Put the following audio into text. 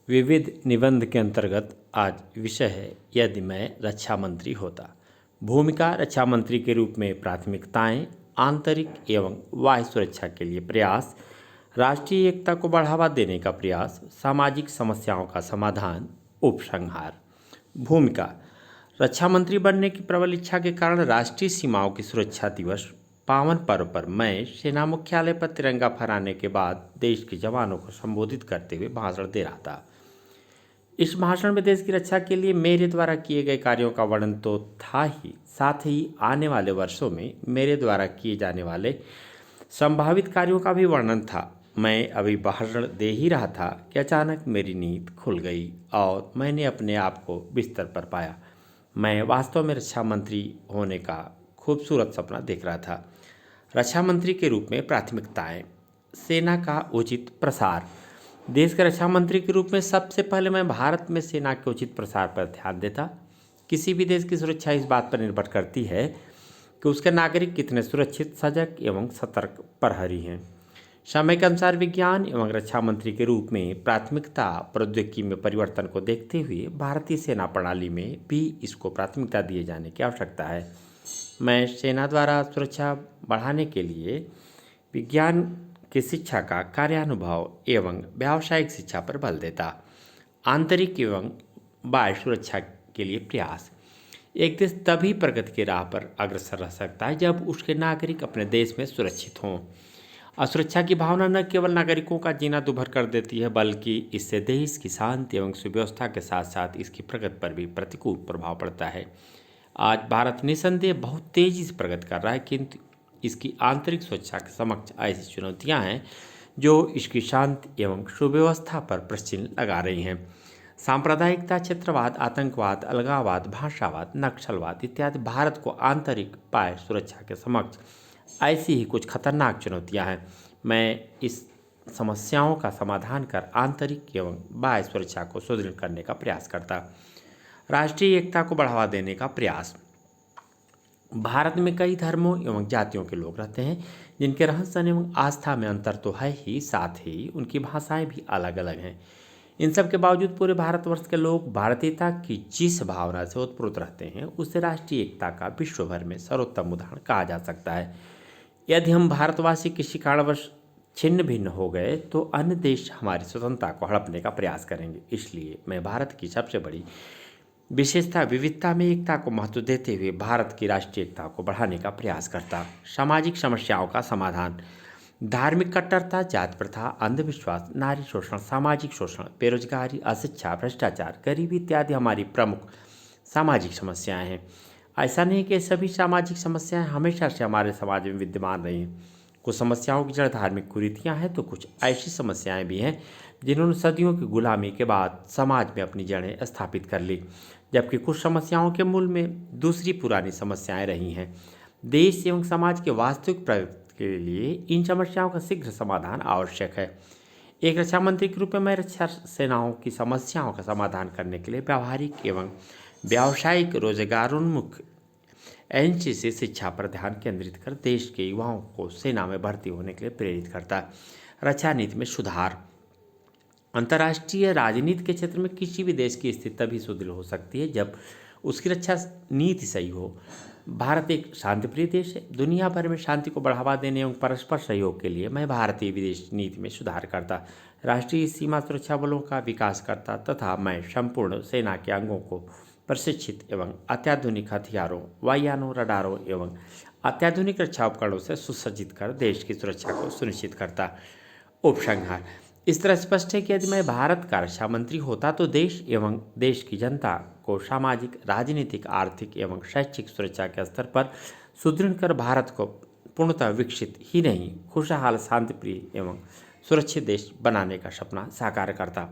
विविध निबंध के अंतर्गत आज विषय है यदि मैं रक्षा मंत्री होता। भूमिका रक्षा मंत्री के रूप में प्राथमिकताएं, आंतरिक एवं बाह्य सुरक्षा के लिए प्रयास, राष्ट्रीय एकता को बढ़ावा देने का प्रयास, सामाजिक समस्याओं का समाधान, उपसंहार। भूमिका रक्षा मंत्री बनने की प्रबल इच्छा के कारण राष्ट्रीय सीमाओं की सुरक्षा दिवस पावन पर्व पर मैं सेना मुख्यालय पर तिरंगा फहराने के बाद देश के जवानों को संबोधित करते हुए भाषण दे रहा था। इस भाषण में देश की रक्षा के लिए मेरे द्वारा किए गए कार्यों का वर्णन तो था ही, साथ ही आने वाले वर्षों में मेरे द्वारा किए जाने वाले संभावित कार्यों का भी वर्णन था। मैं अभी भाषण दे ही रहा था कि अचानक मेरी नींद खुल गई और मैंने अपने आप को बिस्तर पर पाया। मैं वास्तव में रक्षा मंत्री होने का खूबसूरत सपना देख रहा था। रक्षा मंत्री के रूप में प्राथमिकताएं, सेना का उचित प्रसार। देश के रक्षा मंत्री के रूप में सबसे पहले मैं भारत में सेना के उचित प्रसार पर ध्यान देता। किसी भी देश की सुरक्षा इस बात पर निर्भर करती है कि उसके नागरिक कितने सुरक्षित, सजग एवं सतर्क प्रहरी हैं। समय के अनुसार विज्ञान एवं रक्षा मंत्री के रूप में प्राथमिकता प्रौद्योगिकी में परिवर्तन को देखते हुए भारतीय सेना प्रणाली में भी इसको प्राथमिकता दिए जाने की आवश्यकता है। मैं सेना द्वारा सुरक्षा बढ़ाने के लिए विज्ञान की शिक्षा का कार्यानुभव एवं व्यावसायिक शिक्षा पर बल देता। आंतरिक एवं बाह्य सुरक्षा के लिए प्रयास। एक देश तभी प्रगति की राह पर अग्रसर रह सकता है जब उसके नागरिक अपने देश में सुरक्षित हों। असुरक्षा की भावना न केवल नागरिकों का जीना दुभर कर देती है, बल्कि इससे देश की शांति एवं सुव्यवस्था के साथ साथ इसकी प्रगति पर भी प्रतिकूल प्रभाव पड़ता है। आज भारत निसंदेह बहुत तेजी से प्रगति कर रहा है, किंतु इसकी आंतरिक सुरक्षा के समक्ष ऐसी चुनौतियां हैं जो इसकी शांति एवं सुव्यवस्था पर प्रश्न लगा रही हैं। सांप्रदायिकता, क्षेत्रवाद, आतंकवाद, अलगाववाद, भाषावाद, नक्सलवाद इत्यादि भारत को आंतरिक बाह्य सुरक्षा के समक्ष ऐसी ही कुछ खतरनाक चुनौतियां हैं। मैं इस समस्याओं का समाधान कर आंतरिक एवं बाह्य सुरक्षा को सुदृढ़ करने का प्रयास करता। राष्ट्रीय एकता को बढ़ावा देने का प्रयास। भारत में कई धर्मों एवं जातियों के लोग रहते हैं, जिनके रहन सहन एवं आस्था में अंतर तो है ही, साथ ही उनकी भाषाएं भी अलग अलग हैं। इन सब के बावजूद पूरे भारतवर्ष के लोग भारतीयता की जिस भावना से ओतप्रोत रहते हैं, उसे राष्ट्रीय एकता का विश्व भर में सर्वोत्तम उदाहरण कहा जा सकता है। यदि हम भारतवासी किसी कारणवश छिन्न भिन्न हो गए तो अन्य देश हमारी स्वतंत्रता को हड़पने का प्रयास करेंगे। इसलिए मैं भारत की सबसे बड़ी विशेषता विविधता में एकता को महत्व देते हुए भारत की राष्ट्रीय एकता को बढ़ाने का प्रयास करता। सामाजिक समस्याओं का समाधान। धार्मिक कट्टरता, जाति प्रथा, अंधविश्वास, नारी शोषण, सामाजिक शोषण, बेरोजगारी, अशिक्षा, भ्रष्टाचार, गरीबी इत्यादि हमारी प्रमुख सामाजिक समस्याएं हैं। ऐसा नहीं कि सभी सामाजिक समस्याएं हमेशा से हमारे समाज में विद्यमान रही हैं। कुछ समस्याओं की जड़ धार्मिक कुरीतियां हैं, तो कुछ ऐसी समस्याएं भी हैं जिन्होंने सदियों की गुलामी के बाद समाज में अपनी जड़ें स्थापित कर ली, जबकि कुछ समस्याओं के मूल में दूसरी पुरानी समस्याएं रही हैं। देश एवं समाज के वास्तविक प्रगति के लिए इन समस्याओं का शीघ्र समाधान आवश्यक है। एक रक्षा मंत्री के रूप में मैं रक्षा सेनाओं की समस्याओं का समाधान करने के लिए व्यावहारिक एवं व्यावसायिक रोजगारोन्मुख एनसीसी शिक्षा पर ध्यान केंद्रित कर देश के युवाओं को सेना में भर्ती होने के लिए प्रेरित करता। रक्षा नीति में सुधार। अंतर्राष्ट्रीय राजनीति के क्षेत्र में किसी भी देश की स्थिति तभी सुदृढ़ हो सकती है जब उसकी रक्षा नीति सही हो। भारत एक शांतिप्रिय देश है। दुनिया भर में शांति को बढ़ावा देने एवं परस्पर सहयोग के लिए मैं भारतीय विदेश नीति में सुधार करता, राष्ट्रीय सीमा सुरक्षा बलों का विकास करता तथा मैं संपूर्ण सेना के अंगों को प्रशिक्षित एवं अत्याधुनिक हथियारों, वायुयानों, रडारों एवं अत्याधुनिक रक्षा उपकरणों से सुसज्जित कर देश की सुरक्षा को सुनिश्चित करता। उपसंहार। इस तरह स्पष्ट है कि यदि मैं भारत का रक्षा मंत्री होता तो देश एवं देश की जनता को सामाजिक, राजनीतिक, आर्थिक एवं शैक्षिक सुरक्षा के स्तर पर सुदृढ़ कर भारत को पूर्णतः विकसित ही नहीं, खुशहाल, शांतिप्रिय एवं सुरक्षित देश बनाने का सपना साकार करता।